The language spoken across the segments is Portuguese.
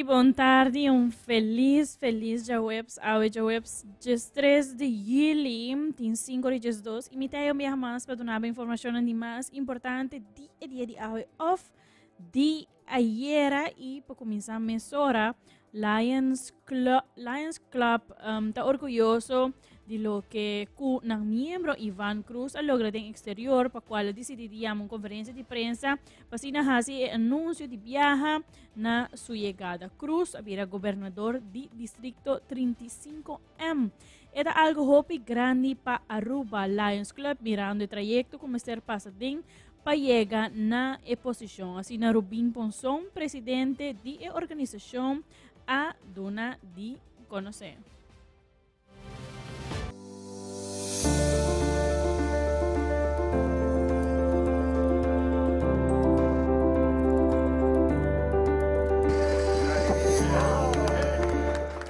bom tarde, feliz Jawebs, awe Jawebs, dias 3 de julho, tem 5 de dias 2, e me tenho minha mas para dar informação de mais importante dia de awe off, de ayer e para começar a mesura, Lions Club está orgulhoso de lo que ng miembro Ivan Cruz a logra en exterior, para cual decidiría una conferencia de prensa para sinahasi el anuncio de viaje na su llegada. Cruz era gobernador de distrito 35M. Era algo hopi grande para Aruba Lions Club, mirando el trayecto como ser pasadín para llegar na posición. Así na Rubin Ponson, presidente de la organización, a dona de conocer.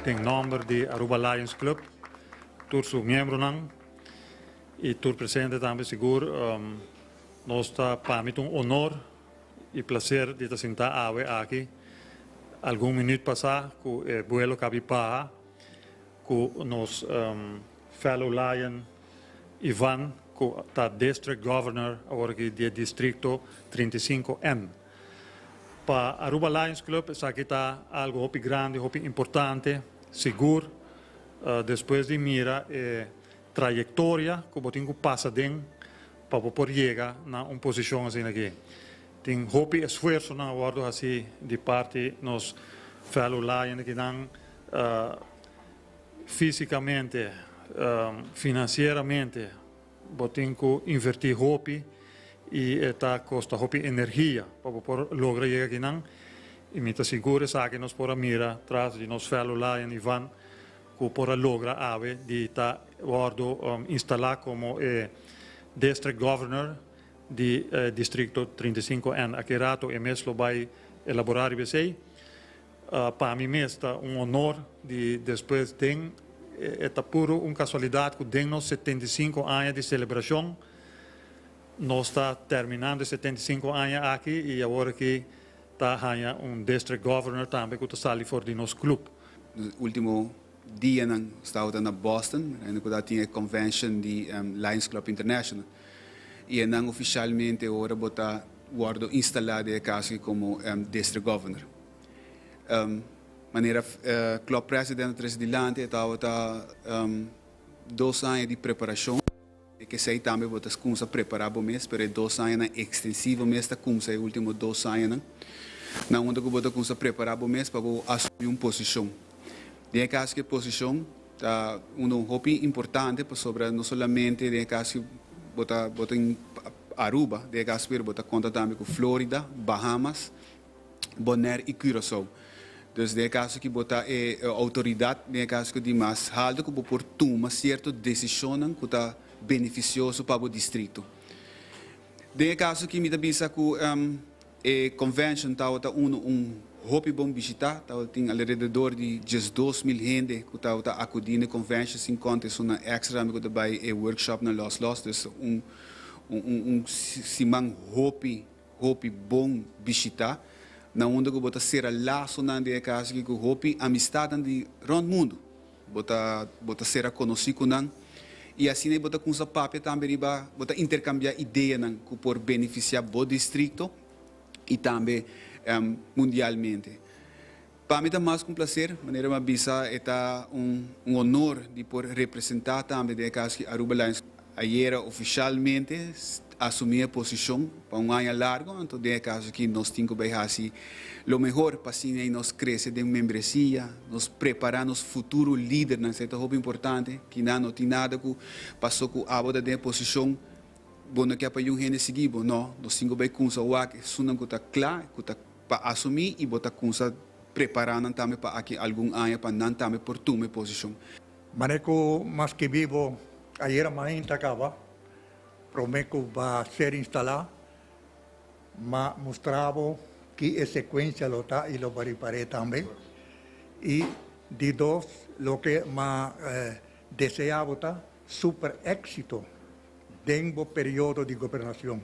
Em nome de Aruba Lions Club, todos os membros e todos presentes também seguro, nós está para mim honor e prazer de estar sentado aqui. Algum minuto passar com o vuelo Capipa, com nos fellow Lion Ivan, com o District Governor agora aqui do Distrito 35M. Para Aruba Lions Club, isso aqui está algo muito grande, muito importante, seguro, depois de mira trajetória que botinho passa dentro para poder chegar na uma posição assim aqui. Tem muito esforço na hora assim de parte nos fellow Lions que dan fisicamente, financeiramente, botinho invertir muito e está custa muito energia para poder lograr chegar aqui não. E me está seguro que nós podemos mirar atrás de nos fellow Lion Ivan que podemos lograr ave de estar instalar como District Governor de Distrito 35N. Aqui rato é mesmo vai elaborar isso. Para mim mesmo é honor de depois de é puro uma casualidade que temos 75 anos de celebração. Nós está terminando 75 anos aqui e agora que está District Governor também que está ali fora de nosso clube. No último dia estava na Boston, quando tinha a convention de Lions Club International. E não oficialmente agora está instalado como District Governor. Maneira Club President Presidente estava 2 anos de preparação. Que sei também que você começa a preparar o mês, mas 2 anos extensivo mês está começando os últimos 2 anos. Não onde você começa a preparar o mês para assumir uma posição. De caso que posição está hobby importante para sobre não somente de caso bota em Aruba, de caso que bota conta também com Flórida, Bahamas, Bonaire e Curaçao. Então, de caso que bota autoridade, de caso que demais, halda que por tomar certa decisão que está beneficioso para o distrito. De caso que me da bisa que a convention está hobby bom visitar, tem alrededor de 2.000 gente que está acudindo à convention, sem conta uma extra amigo da vai workshop na Los, então simão hobby bom visitar, na onde que bota ser laço na de caso que hobby amistade de round mundo, bota ser conhecido não. E assim bota com essa papel também bota intercambiar ideias que por beneficiar o distrito e também mundialmente. Para mim é mais com prazer, maneira uma bisa é honor de por representar também de caso que Aruba Lions ayer oficialmente assumir a posição para ano largo, então de caso que nós temos que fazer o melhor para assim nós crescer de membresia, nos preparar nos futuro líder, não é muito importante que não tem nada que passou com a boda de posição bom que para um gente seguir, não, nós temos que começar a sunam que está claro, que está para assumir e botar começar preparando também para aqui algum ano para não também por tomar posição. Maneco mais que vivo ayer amanhã acaba, prometo vai ser instalado, mas mostrava que a sequência lo está e lo preparé também. E de dos, lo que mais deseava está super éxito dentro do período de governação.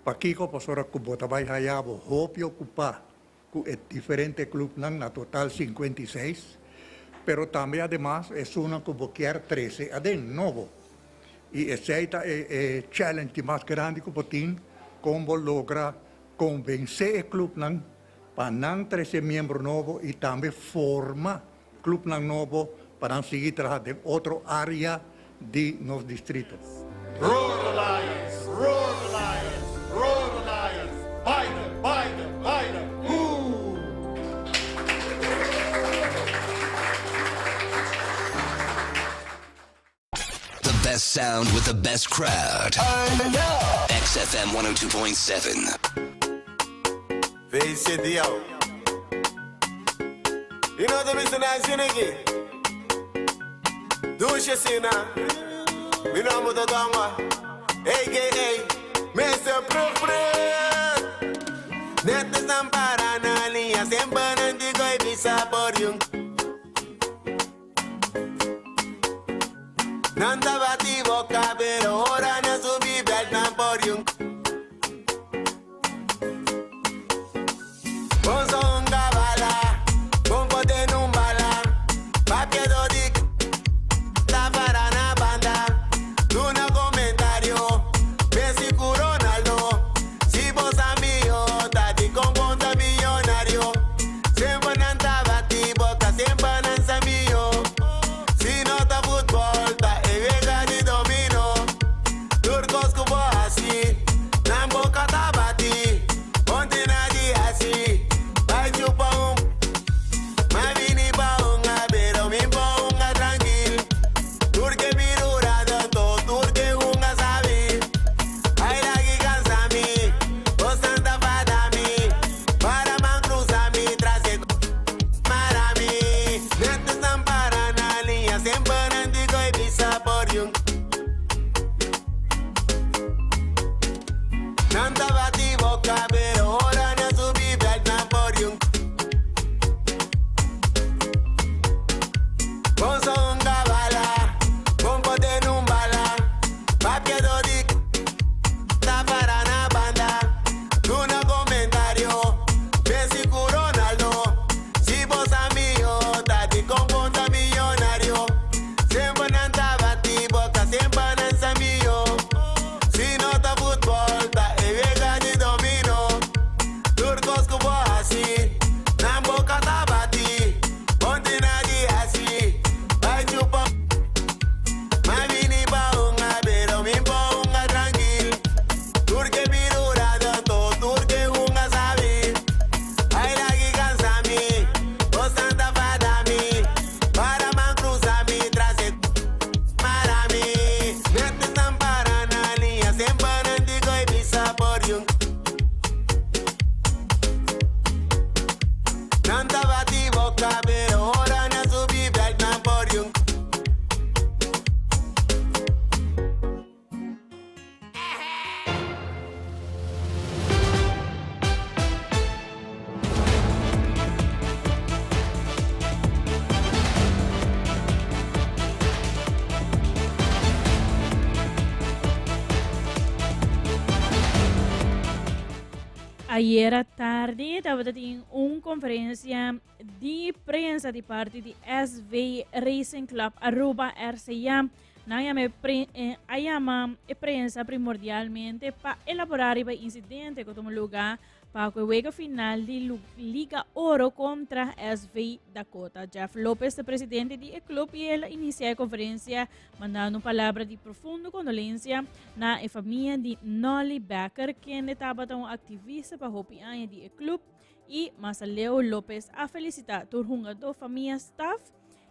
Pakiko pasora kubota vai hayabo hopio kupa diferentes clubes, na total 56, pero también además es una que quiere 13 adentro, nuevo. Y ese es el challenge más grande que podemos cómo logra convencer el club para 13 miembros nuevos y también formar club nuevo para seguir trabajando en otra área de los distritos. Roar the Lions! Roar the Lions! Roar the Lions! Biden! Biden! Biden! Ooh! The best sound with the best crowd. XFM 102.7. Face it, yo. You know the reason I sing again? Do she see now? Me know I'm the dama. AKA Mr. President. Net is an paranalia. Siempre nandigo y visa por yung. Nanda bati boca, pero ora na subi bel nan por yung. Bonzonga bala, bongo de numbala, papia dodik, la varana banda, luna comentario, Messi con Ronaldo, si vos amigo, tati con conta millonario, siempre nanta bati boca, siempre nanza mío, si no ta fútbol, ta evega di domino, turcos como así, nan boca ta bati, ponte nadie así. Nanta bati boca, pero ahora no subí Vietnam podium. Bonzonga bala, bombo de numbala, papia dodik, la parana banda, luna comentario, Messi con Ronaldo, si vos amigo, tati con conta millonario, siempre nanta bati boca, siempre nanza mío, si no ta fútbol, ta evega di domino, turcos como así, nan boca ta bati, ponte nadie así, vai chupa, ma vini pa unga, pero mi pa unga tranquil, turque pirura de todo, turque unga sabi, ay la que cansa mi, vos santa fada mi, para man cruza mi trase, para mi, nete san para nalia, siempre nandigo y visa por yung. Nanta bati boca, pero ahora no subí Vietnam por yung. Ayer tarde estaba teniendo una conferencia de prensa de parte de SV Racing Club Aruba RCA. Ayama prensa primordialmente para elaborar el incidente que tomó lugar para el juego final de Liga Oro contra SV Dakota. Jeff López, el presidente del club, y él inició la conferencia mandando palabras de profunda condolencia a la familia de Nolly Becker, quien estaba como activista para el año del club, y Masaleo López a felicitar a todos los familia staff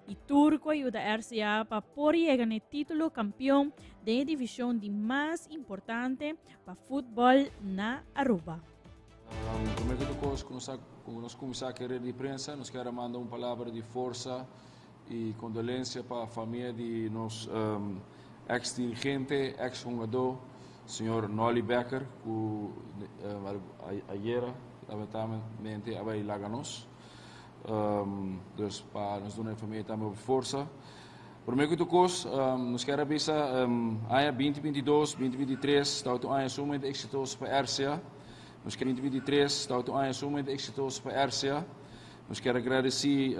y Turco ayuda a RCA para poder llegar al título campeón de división de más importante para fútbol na Aruba. Primeiro de coisa, nós começar a carreira de prensa, nós queremos mandar uma palavra de força e condolência para a família de nosso ex-dirigente, ex-jogador, Sr. Nolly Becker, que ayer, lamentavelmente, veio largar-nos. Dus para nós dar a família também força. Primeiro de coisa, nós queremos avisar, ano 2022, 2023, está um ano extremamente exitoso para a RCA. Nós queremos 2023, está um momento exitoso para a RCA. Nós queremos agradecer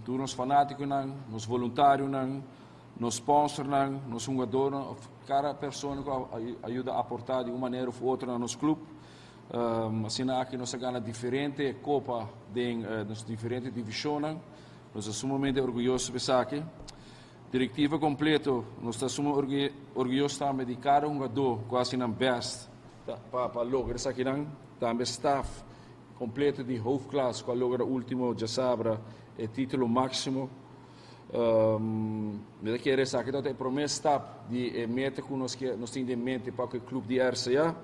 todos os fanáticos, os voluntários, os sponsors, os jogadores, cada pessoa que ajuda a aportar de uma maneira ou outra no nosso clube. Assim, aqui nós ganhamos diferentes copas nas diferentes divisões. Nós estamos sumamente orgulhosos de estar aqui. Diretiva completa, nós estamos sumamente orgulhosos também de cada jogador, quase na best, para lograr isso aqui. Também staff completo de hoofdklasse, para lograr o último, já sabe, o título máximo. Eu quero dizer que é a primeira step de meta que nós temos em mente para o clube de RCA.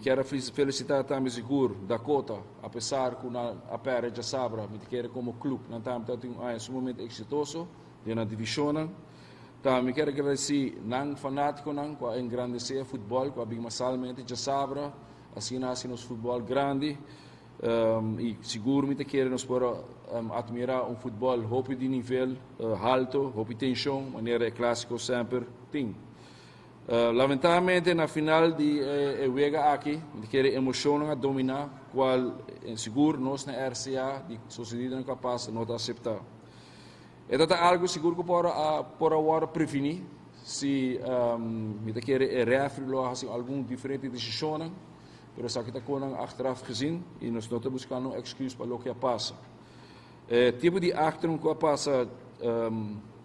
Quero felicitar também seguro Dakota, apesar que a pera já sabe, quero como clube, não estamos um momento exitoso na divisão. Também quero agradecer não fanático não que engrandecer futebol, que bem masalmente já sabe, assim nos futebol grande. E seguro me quero nos para admirar futebol hope de nível alto, hope tensão, maneira clássico sempre tem. Lamentavelmente na final de Wega aqui, quero emoção a dominar, qual seguro nós na RCA de sociedade não capaz de não aceitar. É algo seguro que por agora prevenir se me quero referir a alguma diferente decisão. Pero sa kita ko nang achteraf gezien e nós não buscando excuse para o que passa. Tipo de actor que passa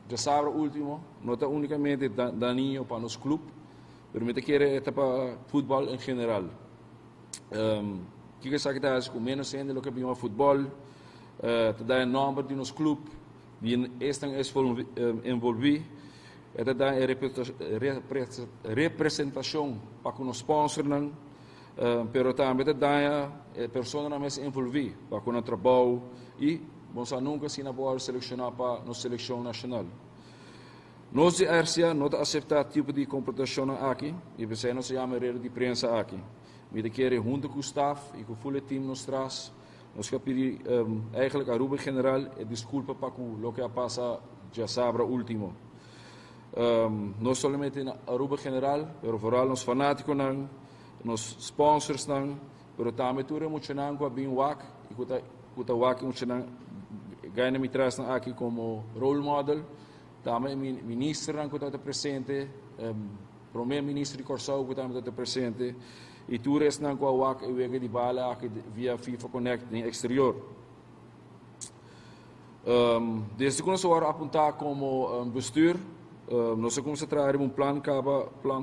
já sabe o último, não está unicamente daninho para nos clube, pero me quer para futebol em geral. Que sa kita com menos ainda do que bem o futebol, te dá nome de nos clube, de estão envolvidos, te dá representação para com os sponsors pero também dá pessoas mais envolvidas para com o trabalho e vamos nunca se pode selecionar para a seleção nacional. Nós de RCA não aceitamos tipo de comportação aqui e você não se chama rede de prensa aqui. Me querem junto com o staff e com o full team nos traz. Nós queremos pedir eigenlijk a Aruba General desculpa para o que passa já sabe o último. Não somente na Aruba General, mas vooral nos fanáticos nos sponsors pero também tudo muito não com bem wak e com o wak muito não ganha me traz aqui como role model também ministro não com o presente primeiro-ministro de Corsau com o presente e tudo isso não com o wak e o de bala aqui via FIFA Connect no exterior. Desde que nós vamos apontar como bestuur, nós vamos trazer plan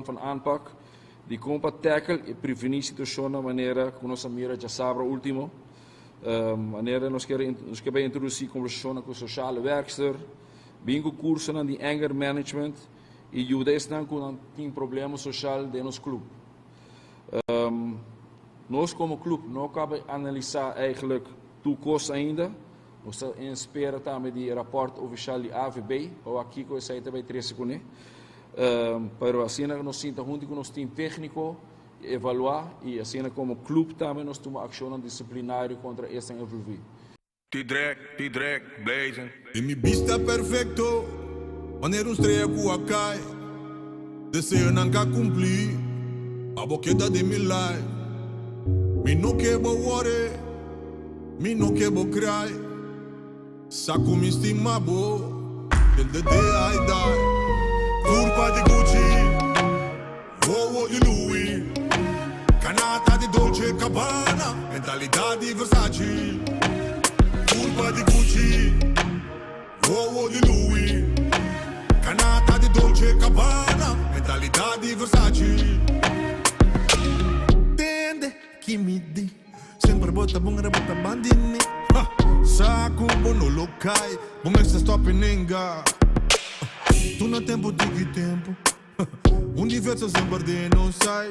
van aanpak de como tackle e prevenir situações da maneira que nós mira já sabe o último maneira nós queremos introduzir conversação com o social werkster bingo curso de anger management e ajuda estão com tem problema social de nosso clube nós como clube não cabe analisar eigenlijk toekomst ainda nós espera também de rapport oficial de AVB ou aqui que eu sei também 3 segundos pero assim nós sinta junto com nosso time técnico evaluar e assim como clube também nós tomamos ação disciplinária contra esse envolvido. T-Drag, blazing. E mi vista perfecto, wanneer estreia a cai, desejo nunca cumprir, a boqueta de mi life. Me não quero worry, me não quero cry, saco mi stima bo, till the day I die. Turpa di Gucci, uovo di Louis, canata di Dolce & Gabbana, mentalità di Versace. Turpa di Gucci, uovo di Louis, canata di Dolce & Gabbana, mentalità di Versace. Tende chi mi di, sempre botta bongere botta bandini. Saco bono locai, bom essa stop ninga. Tu não tempo de que tempo diverso sempre de não sai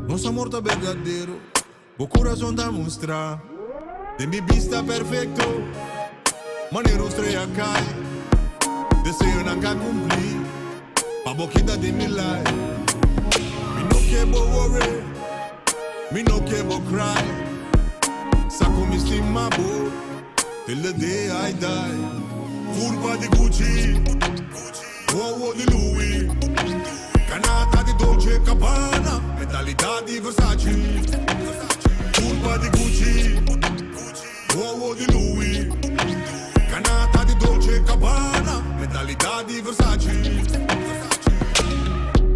nosso amor tá verdadeiro o coração tá mostrar de mi vista perfeito maneiro estreia cai desejo nunca cumprir a boquita de mi life me não quero worry me não quero cry saco mi stima bo till the day I die curva di Gucci uovo di Louis, canata di Dolce & Gabbana, mentalità di Versace. Curva di Gucci, uovo di Louis, canata di Dolce & Gabbana, mentalità di Versace.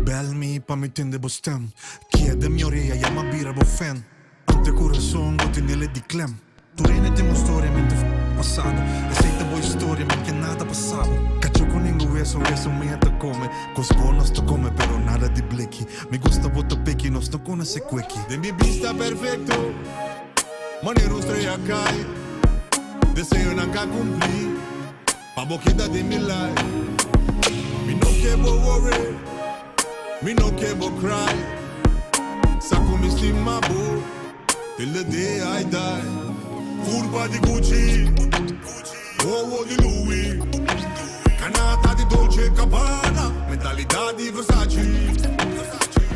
Bel mi pa mi tinde bestem, chiede mio rea, ja ma bira bo fan. Ante corazon, goti nelle di clem. Tu rene tengo storia mente passato, e sei te boy storia, ma che nada passavo. Caccio con ninguém, eso me te come. Cos bonos to come, pero nada di blicchi. Me gusta bota pecchi, no sto con ese quickie. De mi vista perfecto, manero estrella cae. Deseo nunca cumplir, pa boquita de mi life. Me no quiero worry, me no quiero cry. Saco mi stima bo, till the day I die. Curva di Gucci, uovo di Louis, canata di Dolce & Gabbana, mentalità di Versace.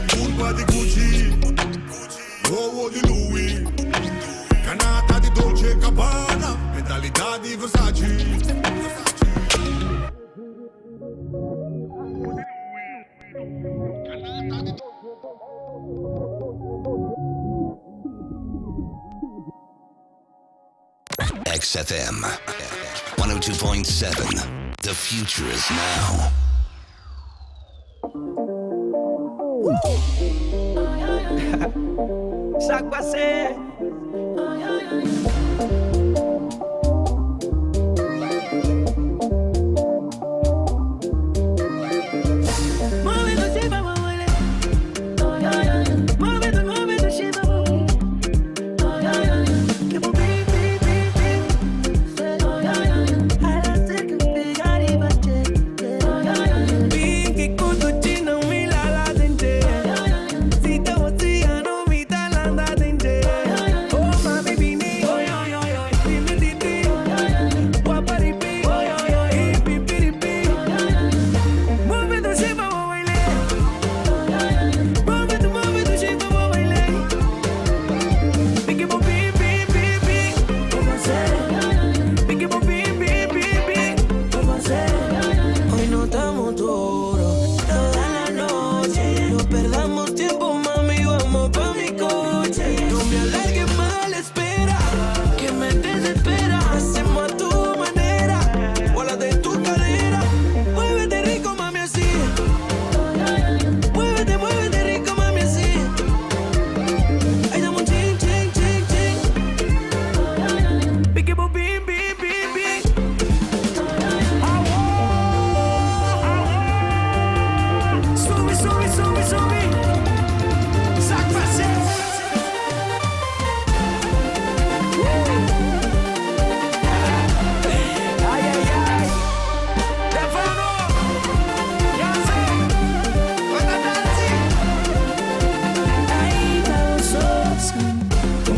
Curva di Gucci, uovo di Louis, canata di Dolce & Gabbana, mentalità di Versace. XFM 102.7. The future is now. Ça quoi c'est?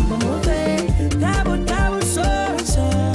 Vamos ver, dá o sorriso.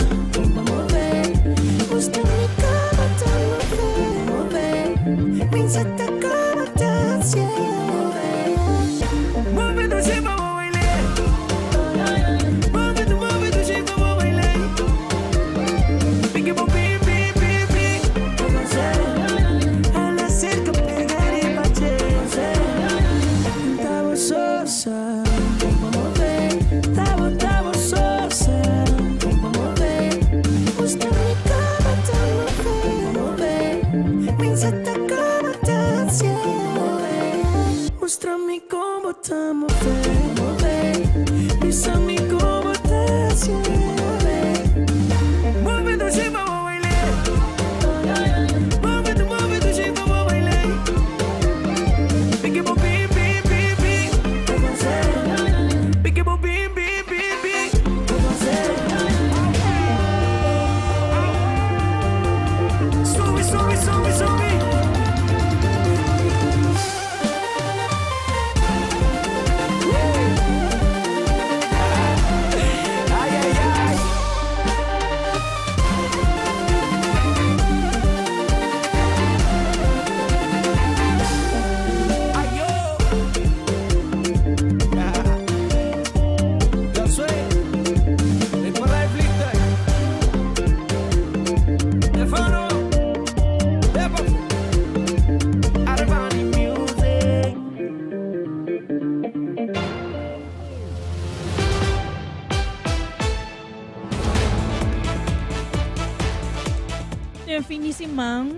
no fim de semana,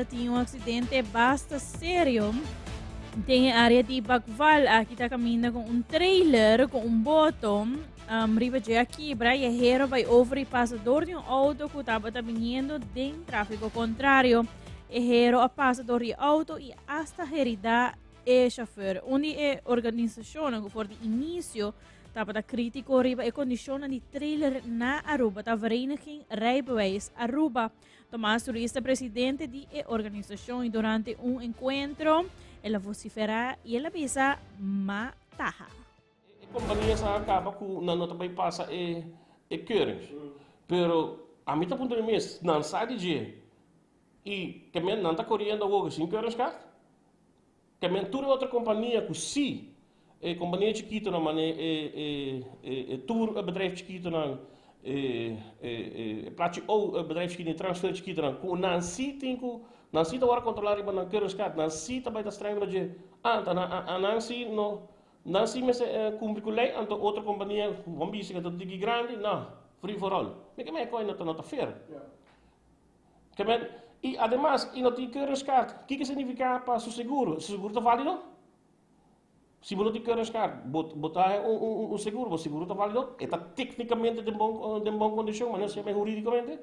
tinha um acidente bastante sério. Tem a área de Bacval, aqui está caminhando com um trailer, com um botão, riba de aqui, e a hero vai over e passador de um auto que estava vindo de tráfego contrário. A hero a passador de auto e hasta herida e chauffeur. Onde a organização, que for de início, estava crítico riba e condizione di trailer na Aruba, da vereniging Rijbewijs Aruba. Tomás Turista, presidente de organização, durante um encontro, ela vocifera e ela bisa mataha. A companhia acaba com não também passa keurings. Pero a mim tá ponto de mês não sai de dia. E que men não tá correndo o sem keurings cá. Que men toda outra companhia que sim, companhia chiquita na mané tour bedrijf chiquita na plaatje o bedrijf chiquita transfer chiquita na com não sim tem com não sim tá hora controlar e na keurings cá, não sim tá vai tá estranho de não sim não sim mas cumprir com lei então outra companhia vamos dizer que tá de grande não free for all. Me que me coisa não tá fair. Que men e además e não tem keurings cá, que significa para o seguro? O seguro tá válido? Se você tem keurings cá, botar um seguro, o seguro tá válido? Está tecnicamente de boa condição, mas não é juridicamente.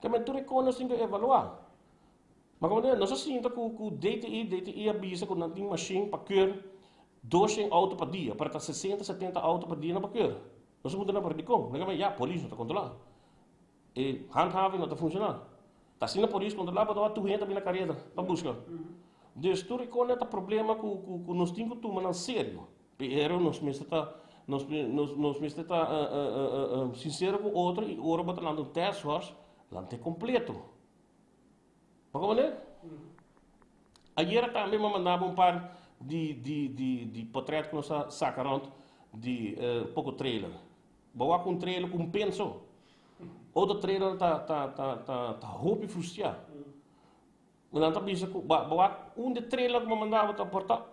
Que men tu reconhece que evaluar. Mas como não se sinta que o DTI avisa que não tem machine para keur 200 autos por dia, para 60, 70 autos por dia na para keur. Não se muda na perdicom, não é a polícia está controlando. E handhaving não está funcionando. Está sendo a polícia controlando para tu entra na carreira para buscar. Dus tu reconhece o problema que nós temos que tomar sério. Pero nós está sincero com o outro e agora bota lá no task force, lá tem completo. Mas como é? Ayer também me mandava par de portrait que nós sacaram de pouco trailer. Bawa com trailer com penso. Outro trailer tá roupa e frustrado. Mas não tá bisa bawa de trailer que me mandava tá portar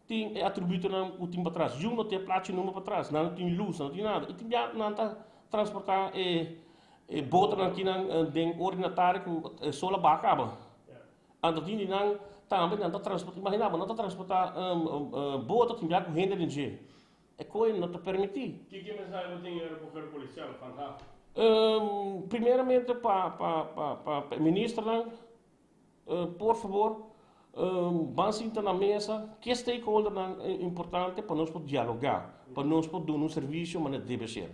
tem atributo o tempo para trás. Não tem placa número para trás, não tem luz, não tem nada. E tem já não tá transportar bota aqui na den ordinário que só a acaba. Ando tem não também não tá transportar, imagina, não tá transportar bota tem já com renda de dia. É coisa não tá permitir. Que mensagem tem para o policial fantástico? Primeiramente para ministra, por favor, vamos sentar na mesa, que stakeholder é importante para nós poder dialogar, para nós poder dar um serviço, mas deve ser.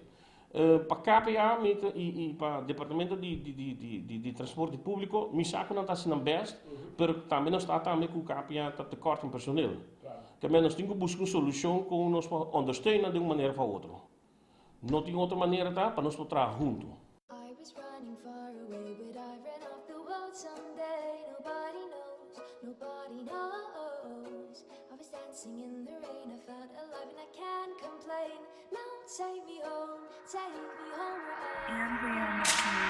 Para KPA e para o Departamento de Transporte Público, me saco não está sendo best, mas também não está também com o KPA está tekorte em personeel. Que nós temos que buscar uma solução que nós ondersteunen de uma maneira para outra. Não tem outra maneira tá, para nós trabalhar junto. Nobody knows. I was dancing in the rain, I felt alive and I can't complain. Now take me home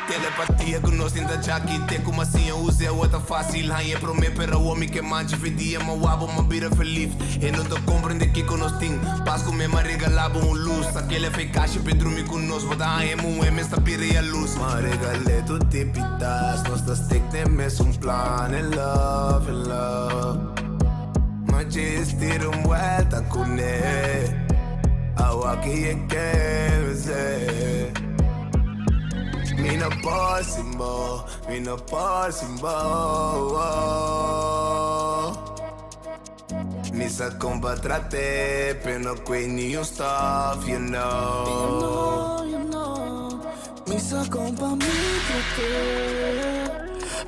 Telepatia que nós tenta já aqui tem como assim eu usei outra fácil. Aí para mim para o homem que mancha fedia uma aba uma bira feliz. E não tô compreendendo que nós tem. Pas com me regalava luz. Aquele fez caixa para dormir com nós. Vou dar um M esta pira a luz. Ma regalei tu tipitas. Nós tá stick nemes plan in love, in love. Ma just tira vuelta com ele. Agua que é que você. Me no possible, me no possible. Me sa compa trate, pero no quei nenhum stuff, you know. You know. Me sa compa me trate.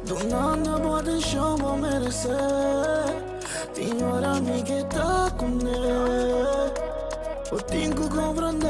Do nada pode chamar merecer. Tem hora me que tá com ele. Eu tenho que compreender.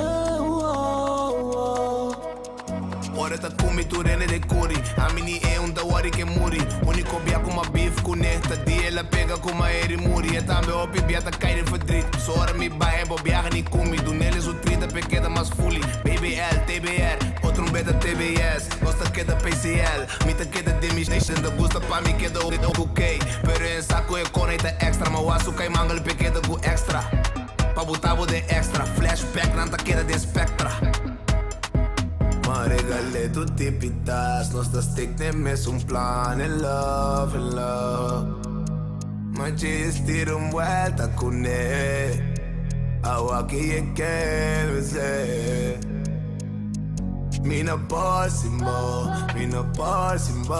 Ora tá com miturene de curi. A mini é da hora que muri. Único bia com uma bife com nesta dia ela pega com uma eri muri. É também o bia tá cair de fedrito. Só hora me vai é bobear nem comi. Do neles o 30 pequena mais fully. BBL, TBR, outro beta TBS. Gosta que da PCL. Me tá que da demisnation. Da gusta pra mim que da ok. Pero em saco é conecta extra. Mas o aço cai mangal pequena com extra. Pa botar de extra. Flashback não tá que da de spectra. Mare regale tutti pitas, nostra stick ne messo un plan in love, in love. Ma ci stiro un vuelta con ne, awa che e che se. Mi no possible, mi no possible.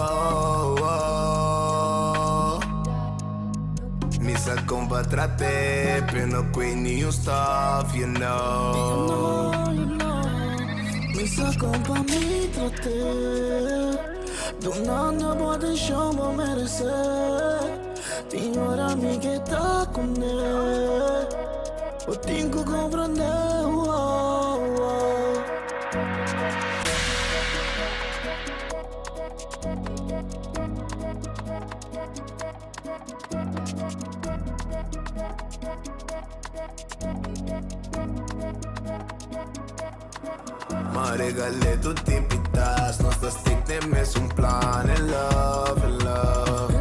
Mi sa compatra te, prendo quei new stuff, you know. Mi sa compa mi tra te. Donando buone show ma merece. Signora mi che ta con ne. O tinko comprende, Ma regale tutti pitas, nostra stick ne messo un plan in love, in love.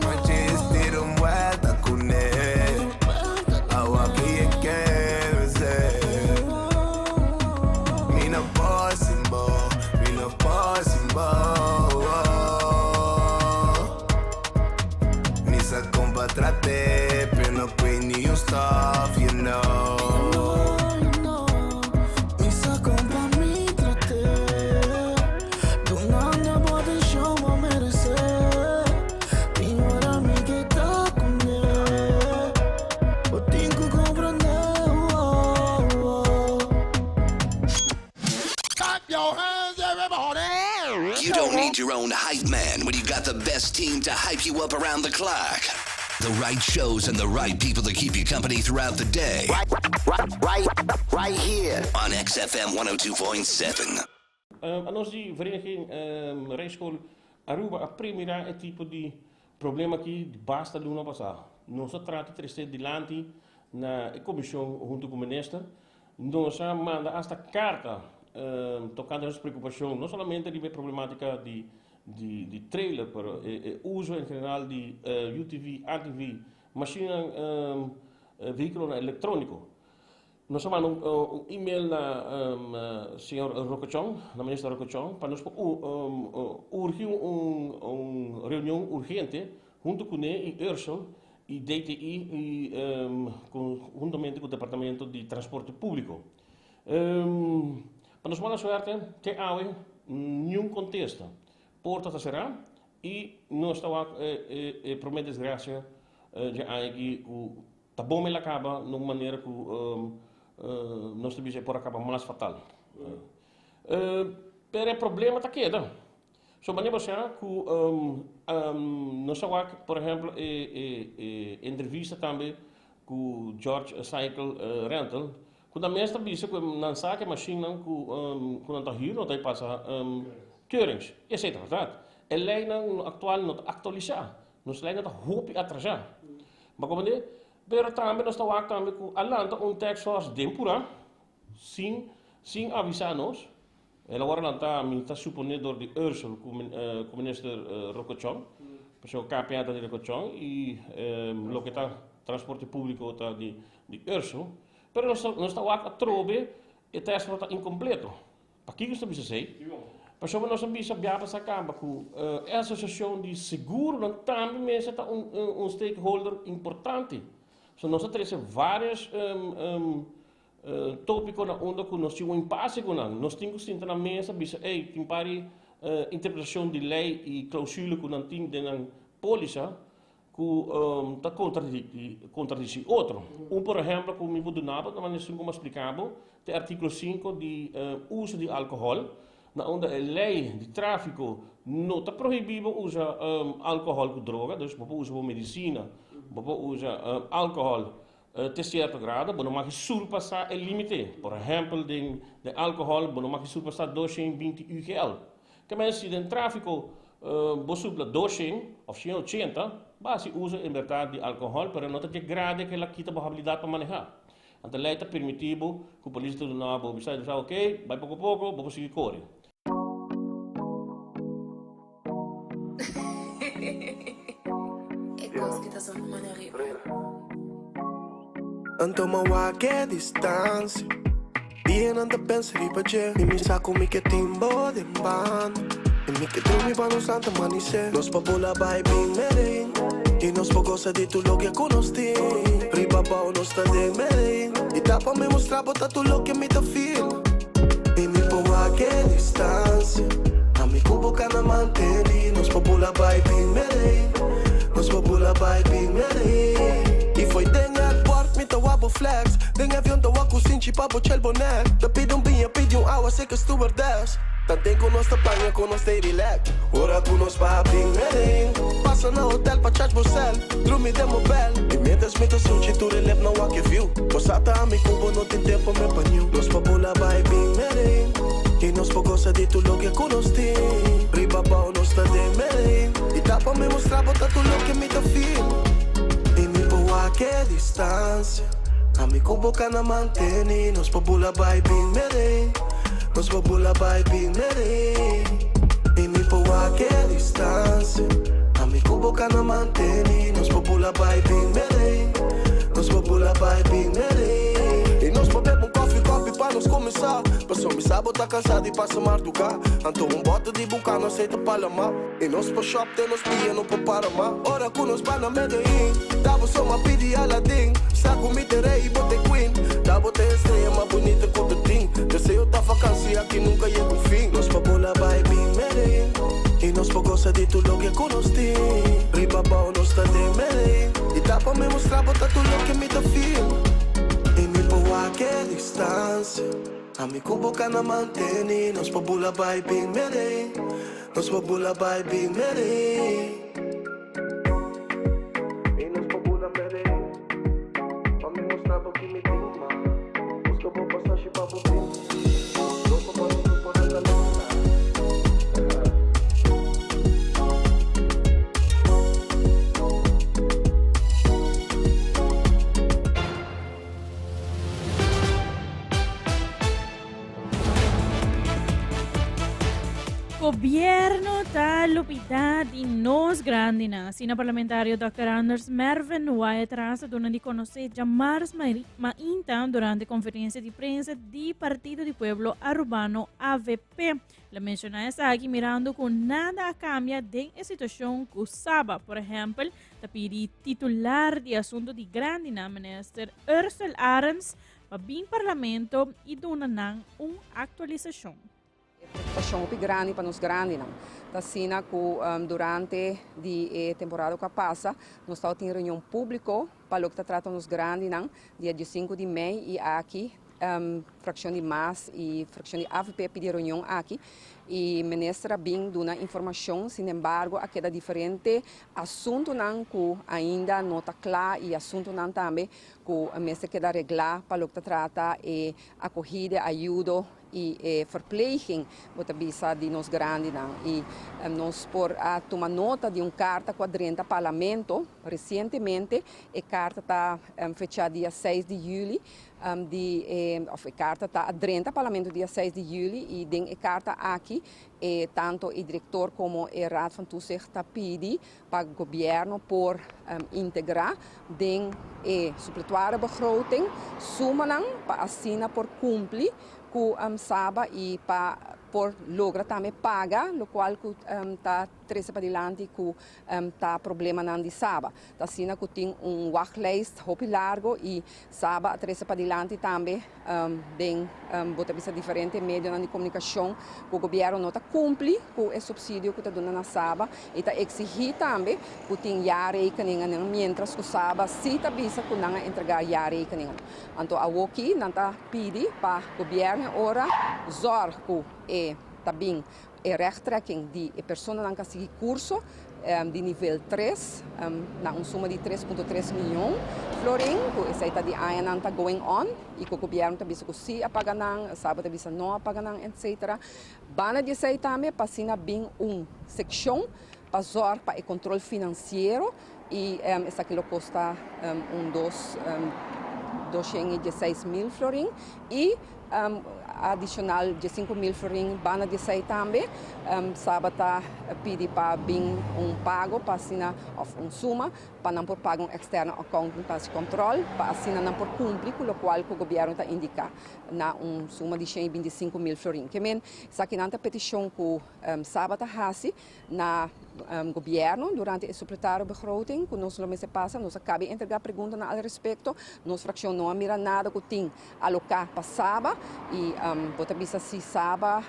Ma ci stiro un vuelta con ne, awa che e se. Mi no possible, mi no possible. Mi sa compatra te, prendo quei new stuff, you know. Your own hype man when you got the best team to hype you up around the clock. The right shows and the right people to keep you company throughout the day. Right here on XFM 102.7. A nostra vereniging rijschool Aruba a primera è tipo di problema che basta l'una passare. Non si tratta di essere dilanti na commissione junto con il ministro. Non si manda hasta carta toccando la preoccupazione non solamente di problematica di trailer, però uso in generale di UTV, ATV, macchina, veicolo elettronico. Noi abbiamo un email na signor Rocochon, na ministra Rocochon, para nos urgir una reunião urgente junto com ele e Ursel e DTI e juntamente com o Departamento de Transporte Público. Para nos mala suerte, te awe nenhum contexto. Porta será e nós estamos promete desgraça já aí que tá bom me acaba numa maneira que nós temos por acabar mais fatal. Pero o problema está aqui, não? So maneira você que nós estamos, por exemplo, entrevista também com George Cycle Rental. Quando a mesma visa que não sabe que a máquina quando não está hier, não está passa keurings, etc. A lei não atual não atualizar, nos lei não hoop atrasar. Mas como é? Pero também nós estamos também com alanta tax force tempura, sem avisar-nos. Ela agora não está suponedor de Ursel com o ministro Rocochon, pessoal KPA de Rocochon e o que está transporte público está de Ursel. Pero nós estamos a trobe e task force está incompleto. Para que isso precisa ser? Pessoal, nós temos que ver essa camba com a associação de seguro, não também é stakeholder importante. So, nós temos vários tópicos onde nós temos impasse com nós. Nós temos que sentar na mesa e dizer, tem pari interpretação de lei e cláusula que nós temos na polícia que está contradiz outro. Por exemplo, como eu donava, como explicava, o artigo 5 de uso de álcool, onde a lei de tráfico não está proibido usar álcool com droga, então você usa medicina, você usa álcool até certo grado, você não pode surpassar o limite. Por exemplo, de álcool, você não pode surpassar 220 UGL. Que se de tráfico você supla 200 ou 180, você usa em verdade de álcool, mas não tem grade que ela quita a habilidade para manejar. Então a lei está permitido que o polícia do Nabo diz, ok, vai pouco a pouco, vamos seguir correndo. Então uma waque distância Bien anda pensa di pace Mi mi sa come che timbo de ban E mi che tu mi vanno santa manise Nos papola bai bing merin E nos pogosa di tu lo che conosti Riba bao nos sta de merin E tapa me mostrava tu lo che mi da feel E mi po a che distanza A mi cubo cana manteni Nos papola bai bing merin Nos papola bai bing merin E foi denga port mi ta wabo flex Denga avião ta waku sinchi papo chel bonet Ta pidi binha pidi awa seca stewardess Dan tengo nós ta panha con nós stay relax Ora tu nos pa bing merin Passa na hotel pa charge bocel Drumi de mobel E metas mi ta suchi tu relep na wake view Posata a mi cubo no tem tempo me panyu Nos pa bola bai bing merin E nos pa goza di tu lo que conosti Riba bao nos ta de merin E tapa me mostrava tu lo que mi ta feel E mi po a que distancia A mi cubo cana manteni Nos pa bola bai bing merin Nos babula bai bing merin E mi po a que distancia A mi cubo cana manteni Nos babula bai bing merin Nos babula bai bing merin E nos bebemos coffee pra nos começar Passou me sábado tá cansado e passa marducar Anto bota de bucar, não aceita palamar E nos pa shop tem nos pia, não pa paramar Ora com nos ba na Medellín Dava só uma pidi Aladdin Saco me terei e botei queen Dava te estrela mais bonita que o tetim Eu sei eu tá vacância aqui nunca ia com fim Nos pa bola vai bem merin E nos pa goza de tu lo que conosti Riba bao nos ta de merin E dá pa me mostrar bota tu lo que me ta feel E mi po a que distancia A mi cubo cana manteni Nos pa bola vai bem merin Nos pa bola vai bem merin Gobyerno ta lupidad y nos grandina. Sina parlamentario Dr. Anders Merven Wyatt Rasa dona di conocer Jamars Mainta durante conferência de prensa do Partido do Pueblo Arubano AVP. La menciona essa aqui mirando com nada a cambia de situação que Saba, por exemplo, ta pidi titular de assunto de grandina minister Ursula Arens para bem parlamento e dona nang atualização. Preocupação grande para nós grande não. Tá sina que durante a temporada que passa nós estamos em reunião pública para o que trata nos grande não dia 5 de maio e aqui fração de MAS e fração de AVP pedir reunião aqui e ministra bem dona informação, sin embargo, aqui é diferente assunto não que ainda não está claro e assunto não também que a mesa queda arreglar para o que trata e acolhida, ajuda e verpleging wat bisa de nós grande não e nós por tomar nota de carta quadrenta ao parlamento recentemente a carta está fechada dia 6 de julho a carta está adrenta ao parlamento dia 6 de julho e tem a carta aqui tanto o diretor como o raad van toezicht está pedi para o governo por integrar tem supletória begroting suma para assinar por cumprir com Saba e por logra também paga, o qual está três para diante com tá problema não de Saba. Tá sina que tem wachtlijst hopi largo e Saba três para diante também tem bota bisa diferente meio de comunicação que o governo não tá cumpre com o subsídio que está dando na Saba e tá exigir também que tem jaarrekeningen mientras que Saba se tá bisa que não entregar jaarrekeningen. Então a aqui não tá pedi para o governo ora zorg que também a rechttrekking de pessoas que não seguem curso de nível 3, na suma de 3,3 milhões florin, que essa está de ano está going on, e que o governo está bisa que se apaganang, sabe está bisa não apaganang, etc. Bana de sei também passina bem seção para zorg para o controle financeiro e essa aquilo custa 216 mil florin e adicional de 5.000 florin bana de sei também. Sabata pedi para bem pago para assinar suma para não por pago externo account para se controle para assinar não por cumprir com o qual o governo está indicar na suma de 125.000 florin. Que men saquinanta petição que Sabata hasi na governo durante o secretário begroting que nós não se passa nós acaba entregar pergunta a respeito nossa fração não mira nada que tem alocar para Saba e bota bisa se Saba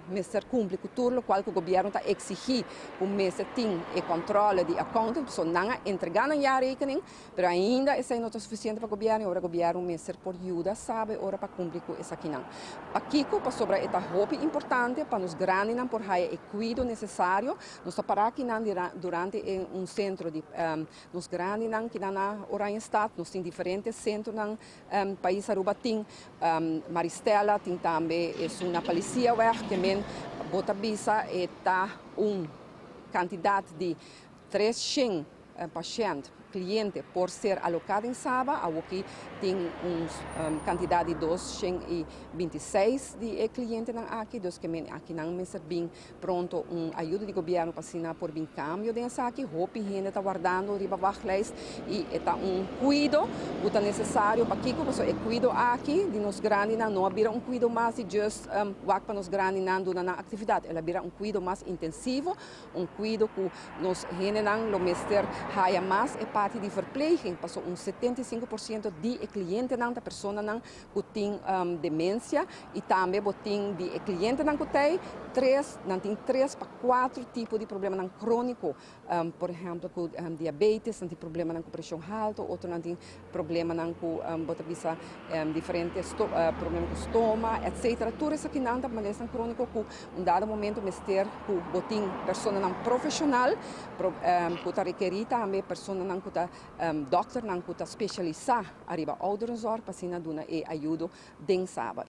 mestre cumpre com tudo o qual o governo está exigir o mestre tem e controle de account só não entregar na rekening mas ainda isso não é suficiente para o governo ora o governo mestre por ajuda sabe ora para cumprir com essa aqui não aqui para sobre esta roupa importante para nos grandes não por há o cuidado necessário nós para aqui durante centro de nos grandes não que na ora em estado nós tem diferentes centros no país Aruba tem Maristela tem também uma polícia que men bota bisa está quantidade de 300 pacientes cliente por ser alocado em Saba, aqui tem quantidade de 226 de clientes aqui, dos que aqui não me bem pronto ajuda do governo para assinar por bem cambio dessa aqui, roupa higiene está guardando riba baixo e está cuidado, o que necessário para que o cuidado aqui de nos grandes não abrir cuidado mais de just para nos grandes não na atividade, ela abrir cuidado mais intensivo, cuidado que nos higiene não lo mester haya mais parte de verpleging, passou 75% de clientes não da pessoa não que tem demência e também tem de clientes não que tem 3 para 4 tipos de problema não crônico, por exemplo, com diabetes, não tem problema não com pressão alta, outro não tem problema não com bota visa diferentes problemas com estômago, etc. Tudo isso aqui não da maneira crônico que dado momento mester que botin pessoa não profissional que está requerir também pessoa não que doctor não que está especializado arriba ouderenzorg para sina duna e ajuda den Saba.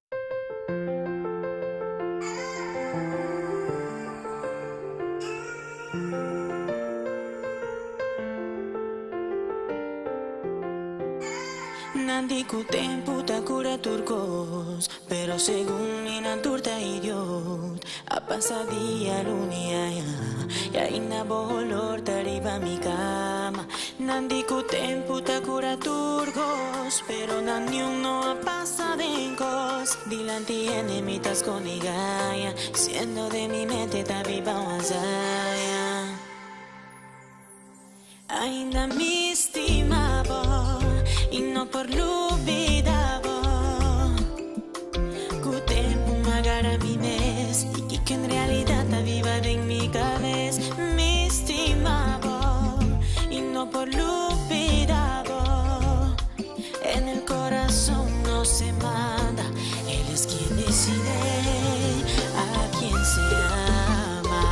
Nanti ku tempo ta cura turcos, pero según mi naturta idiot, a pasadía lunia ya ina bolor tariba mi cama. Nanti ku tempo ta cura turcos, pero naniun no a pasadencos. Dilanti enemitas con igaya, siendo de mi mente ta viva wazaya. Ainda mi estimaba y no por olvidaba que el tiempo magara mi mes y que en realidad está viva en mi cabeza. Me estimaba y no por olvidaba. En el corazón no se manda, él es quien decide a quien se ama.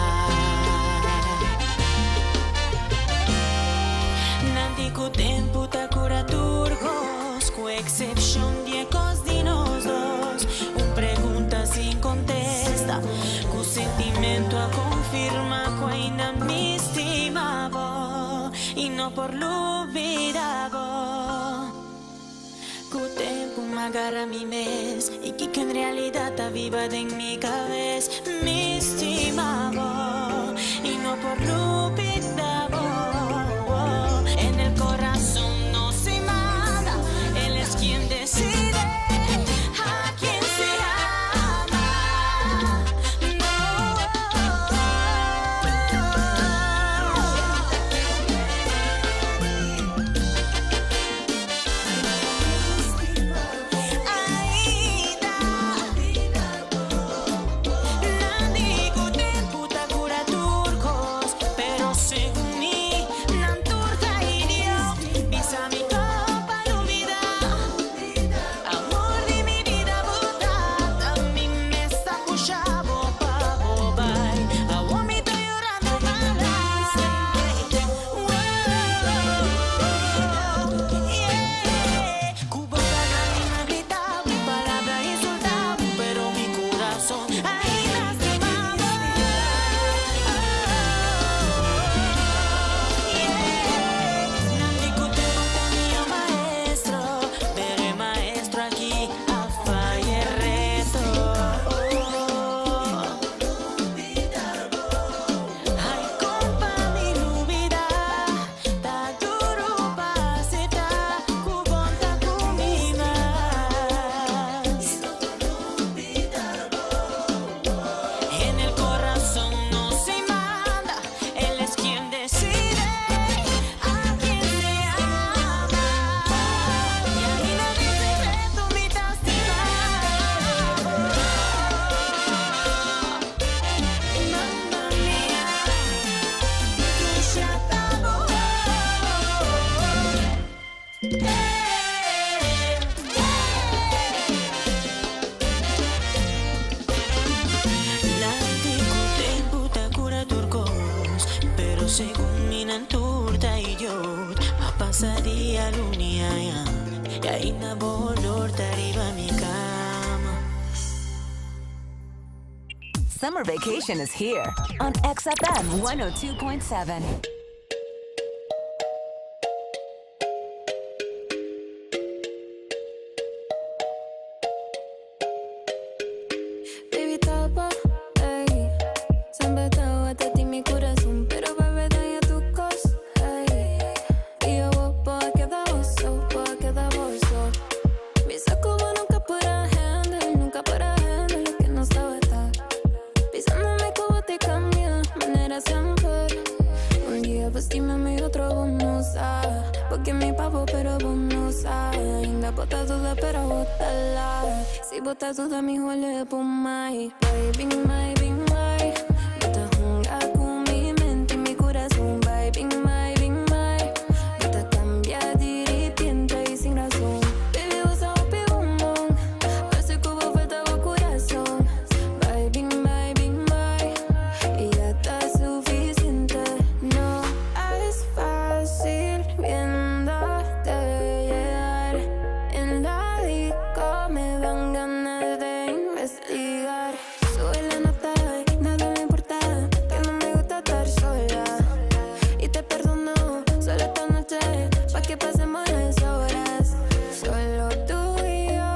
Nanti ku tempo ta cura turcos, cu excepción de ecos de nos dos. Pregunta sin contesta, cu sentimento a confirma que ainda me estimaba y no por lo olvidaba. Cu tempo magara mi mes y que en realidad está viva en mi cabeza. Me estimaba y no por lo olvidaba. En el corazón no se manda, él es quien decide a quien se ama. Nadie según mi naturta y yo, ma pasaría lunia y ahí na volor arriba mi cama. Summer vacation is here on XFM 102.7. Baby, tapa, ey. Siempre te aguanta a ti mi corazón, pero bebé, daña tu cosa, ey. Y yo voy a quedar bozo. Mi saco va nunca para handle, lo que no sabe estar. Pisándome como te cambia, manera siempre. Un día vestímame y otro vos no sabes. Porque mi papo, pero vos no sabes. Ainda bota duda, pero bótala. Si bota duda, mi huele por mai. Baby, my. Bota junga con mi mente y mi corazón. Baby, my. Bota cambia, diritiente y sin razón. Baby, usa un pibumón. Parece que vos falta el corazón. Baby, my. Y ya está suficiente. No es fácil viéndote llegar. En la disco me dan ganas de investigar. Sube la nota, nada me importa, que no me gusta estar sola. Y te perdono, solo esta noche, pa' que pasemos las horas. Solo tú y yo,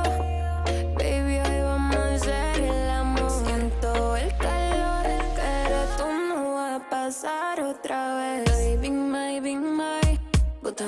baby, hoy vamos a hacer el amor. Siento el calor, pero tú no va a pasar otra vez. Baby, my. Bota